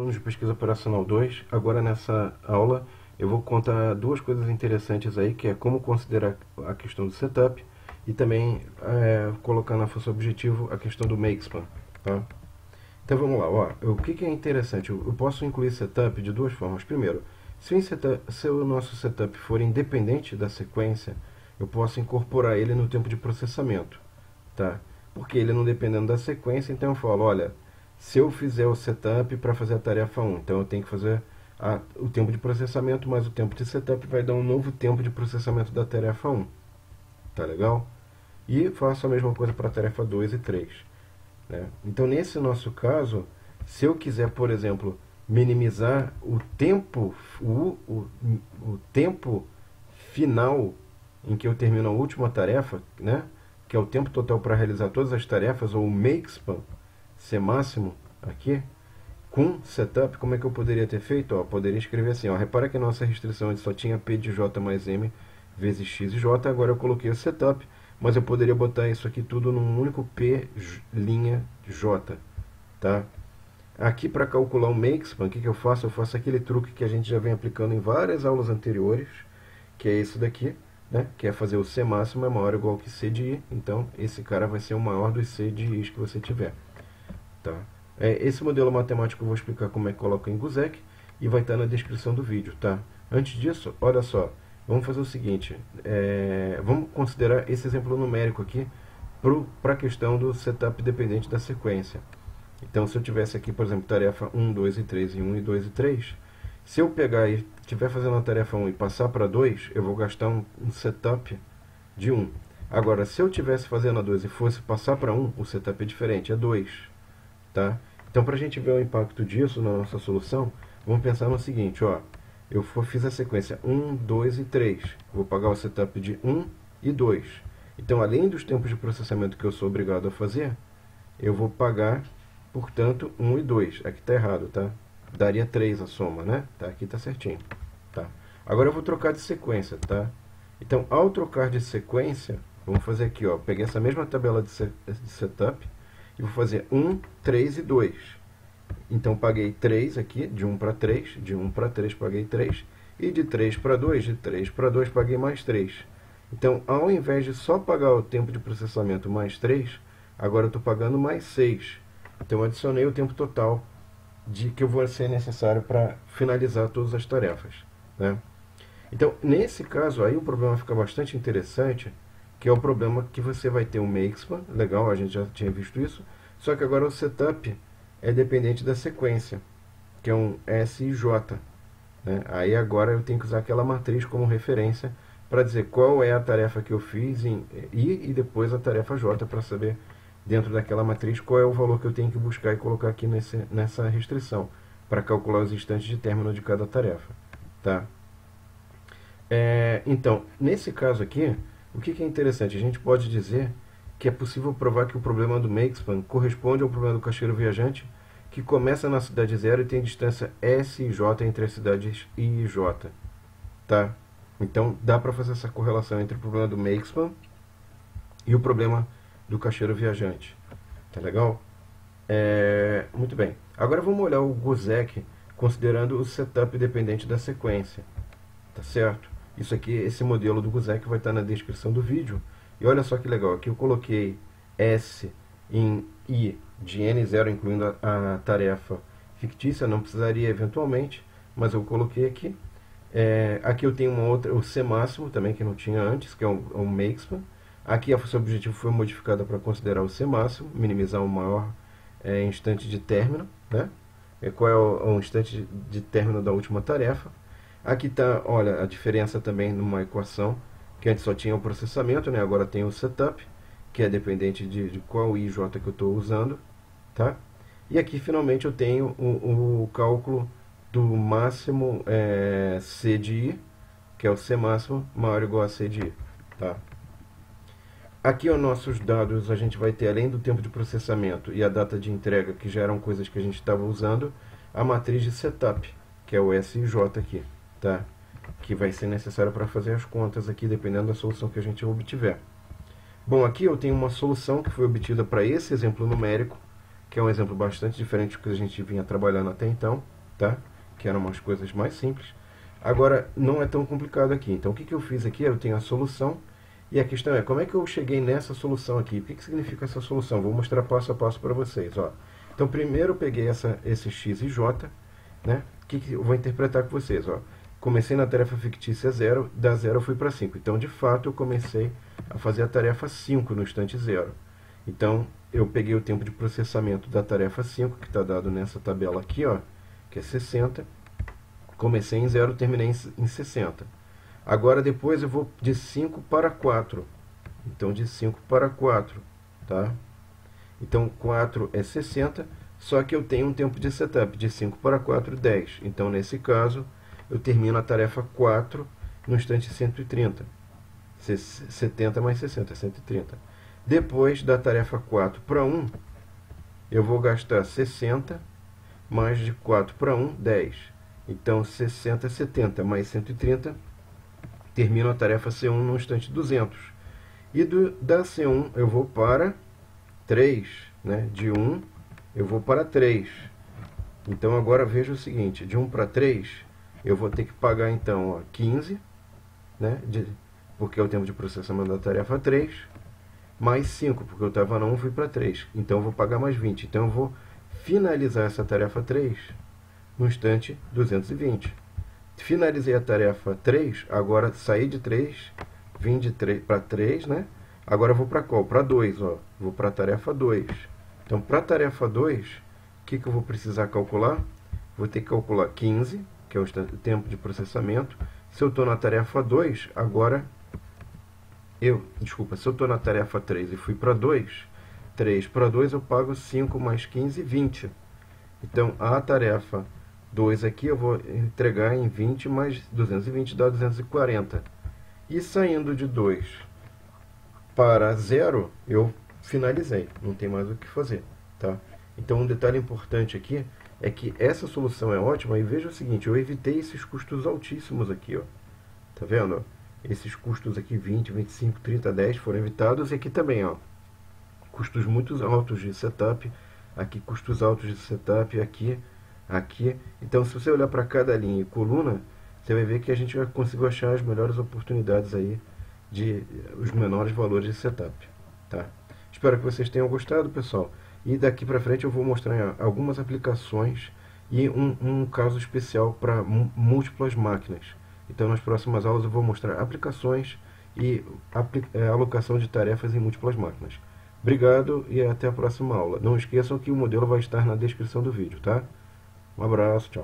alunos de pesquisa operacional 2. Agora nessa aula eu vou contar duas coisas interessantes aí, que é como considerar a questão do setup e também colocar na função objetivo a questão do makespan, tá? Então vamos lá, ó. O que é interessante? Eu posso incluir setup de duas formas. Primeiro, se o nosso setup for independente da sequência, eu posso incorporar ele no tempo de processamento, tá? Porque ele não dependendo da sequência, então eu falo, olha, se eu fizer o setup para fazer a tarefa 1, então eu tenho que fazer o tempo de processamento mais o tempo de setup vai dar um novo tempo de processamento da tarefa 1. Tá legal? E faço a mesma coisa para a tarefa 2 e 3. Né? Então, nesse nosso caso, se eu quiser, por exemplo, minimizar o tempo, o tempo final em que eu termino a última tarefa, né? Que é o tempo total para realizar todas as tarefas, ou o makespan, ser máximo aqui, com setup, como é que eu poderia ter feito? Ó, poderia escrever assim, ó, repara que a nossa restrição só tinha P de J mais M vezes X e J, agora eu coloquei o setup, mas eu poderia botar isso aqui tudo num único P linha J, tá? Aqui para calcular o makespan, o que eu faço? Eu faço aquele truque que a gente já vem aplicando em várias aulas anteriores, que é esse daqui, né? Que é fazer o C máximo é maior ou igual que C de I, então esse cara vai ser o maior dos C de I que você tiver. Tá? Esse modelo matemático eu vou explicar como é que coloca em GUSEC e vai estar na descrição do vídeo, tá? Antes disso, olha só, vamos fazer o seguinte, vamos considerar esse exemplo numérico aqui para a questão do setup dependente da sequência. Então, se eu tivesse aqui, por exemplo, tarefa 1, 2 e 3 e 1 e 2 e 3, se eu pegar e estiver fazendo a tarefa 1 e passar para 2, eu vou gastar um setup de 1. Agora, se eu estivesse fazendo a 2 e fosse passar para 1, o setup é diferente, é 2. Tá? Então, para a gente ver o impacto disso na nossa solução, vamos pensar no seguinte, ó, eu fiz a sequência 1, 2 e 3, vou pagar o setup de 1 e 2. Então, além dos tempos de processamento que eu sou obrigado a fazer, eu vou pagar, portanto, 1 e 2. Aqui está errado, tá? Daria 3 a soma, né? Tá, aqui está certinho. Tá? Agora eu vou trocar de sequência, tá? Então, ao trocar de sequência, vamos fazer aqui, ó, peguei essa mesma tabela de setup, e vou fazer 1, 3 e 2. Então paguei 3 aqui, de 1 para 3, de 1 para 3 paguei 3, e de 3 para 2, de 3 para 2 paguei mais 3. Então, ao invés de só pagar o tempo de processamento mais 3, agora eu estou pagando mais 6. Então, eu adicionei o tempo total que eu vou ser necessário para finalizar todas as tarefas. Né? Então, nesse caso aí, o problema fica bastante interessante, que é o problema que você vai ter um makespan, legal, a gente já tinha visto isso, só que agora o setup é dependente da sequência, que é um SJ. Né? Aí agora eu tenho que usar aquela matriz como referência para dizer qual é a tarefa que eu fiz em I e depois a tarefa J, para saber, dentro daquela matriz, qual é o valor que eu tenho que buscar e colocar aqui nessa restrição, para calcular os instantes de término de cada tarefa. Tá? Então, nesse caso aqui, o que é interessante? A gente pode dizer que é possível provar que o problema do makespan corresponde ao problema do caixeiro viajante, que começa na cidade 0 e tem distância S e J entre as cidades I e J. Tá? Então, dá para fazer essa correlação entre o problema do makespan e o problema do caixeiro viajante. Tá legal? Muito bem. Agora vamos olhar o GUSEC considerando o setup dependente da sequência. Tá certo? Isso aqui, esse modelo do GUSEC vai estar na descrição do vídeo. E olha só que legal, aqui eu coloquei S em I de N0, incluindo a tarefa fictícia, não precisaria eventualmente, mas eu coloquei aqui. Aqui eu tenho uma outra, o C máximo também, que não tinha antes, que é um makespan. Aqui a função objetivo foi modificada para considerar o C máximo, minimizar o maior instante de término, né? Qual é o instante de término da última tarefa. Aqui está, olha, a diferença também numa equação, que antes só tinha o processamento, né? Agora tem o setup, que é dependente de qual I e J que eu estou usando. Tá? E aqui finalmente eu tenho o cálculo do máximo C de I, que é o C máximo maior ou igual a C de I. Tá? Aqui os nossos dados, a gente vai ter, além do tempo de processamento e a data de entrega, que já eram coisas que a gente estava usando, a matriz de setup, que é o SJ aqui. Tá? Que vai ser necessário para fazer as contas aqui, dependendo da solução que a gente obtiver. Bom, aqui eu tenho uma solução que foi obtida para esse exemplo numérico, que é um exemplo bastante diferente do que a gente vinha trabalhando até então. tá? Que eram umas coisas mais simples. Agora, não é tão complicado aqui. Então, o que eu fiz aqui? Eu tenho a solução. E a questão é, como é que eu cheguei nessa solução aqui? O que significa essa solução? Vou mostrar passo a passo para vocês. Ó. Então, primeiro eu peguei esse x e j, né? Que eu vou interpretar com vocês. Ó. Comecei na tarefa fictícia 0, da 0 eu fui para 5. Então, de fato, eu comecei a fazer a tarefa 5 no instante 0. Então, eu peguei o tempo de processamento da tarefa 5, que está dado nessa tabela aqui, ó, que é 60. Comecei em 0, terminei em 60. Agora, depois eu vou de 5 para 4. Então, de 5 para 4, tá? Então, 4 é 60, só que eu tenho um tempo de setup de 5 para 4, 10. Então, nesse caso, eu termino a tarefa 4 no instante 130. 70 mais 60, 130. Depois da tarefa 4 para 1, eu vou gastar 60, mais de 4 para 1, 10. Então, 60, 70 mais 130, termino a tarefa C1 no instante 200. E da C1 eu vou para 3, né? De 1 eu vou para 3. Então, agora veja o seguinte, de 1 para 3, eu vou ter que pagar, então, ó, 15, né? Porque é o tempo de processamento da tarefa 3, mais 5, porque eu estava no 1 e fui para 3. Então, eu vou pagar mais 20. Então, eu vou finalizar essa tarefa 3 no instante 220. Finalizei a tarefa 3, agora saí de 3, vim de 3 para 3, né? Agora eu vou para qual? Para 2, ó. Vou para a tarefa 2. Então, para a tarefa 2, o que eu vou precisar calcular? Vou ter que calcular 15, que é o tempo de processamento. Se eu estou na tarefa 2, agora se eu estou na tarefa 3 e fui para 2, 3 para 2 eu pago 5 mais 15, 20. Então, a tarefa 2 aqui eu vou entregar em 20 mais 220 dá 240. E saindo de 2 para 0, eu finalizei. Não tem mais o que fazer, tá? Então, um detalhe importante aqui é que essa solução é ótima. E veja o seguinte, eu evitei esses custos altíssimos aqui, ó. Tá vendo? Esses custos aqui, 20, 25, 30, 10, foram evitados. E aqui também, ó, custos muito altos de setup. Aqui, custos altos de setup. Aqui. Então, se você olhar para cada linha e coluna, você vai ver que a gente já conseguiu achar as melhores oportunidades aí, os menores valores de setup, tá? Espero que vocês tenham gostado, pessoal. E daqui para frente eu vou mostrar algumas aplicações e um caso especial para múltiplas máquinas. Então, nas próximas aulas eu vou mostrar aplicações e alocação de tarefas em múltiplas máquinas. Obrigado e até a próxima aula. Não esqueçam que o modelo vai estar na descrição do vídeo, tá? Um abraço, tchau.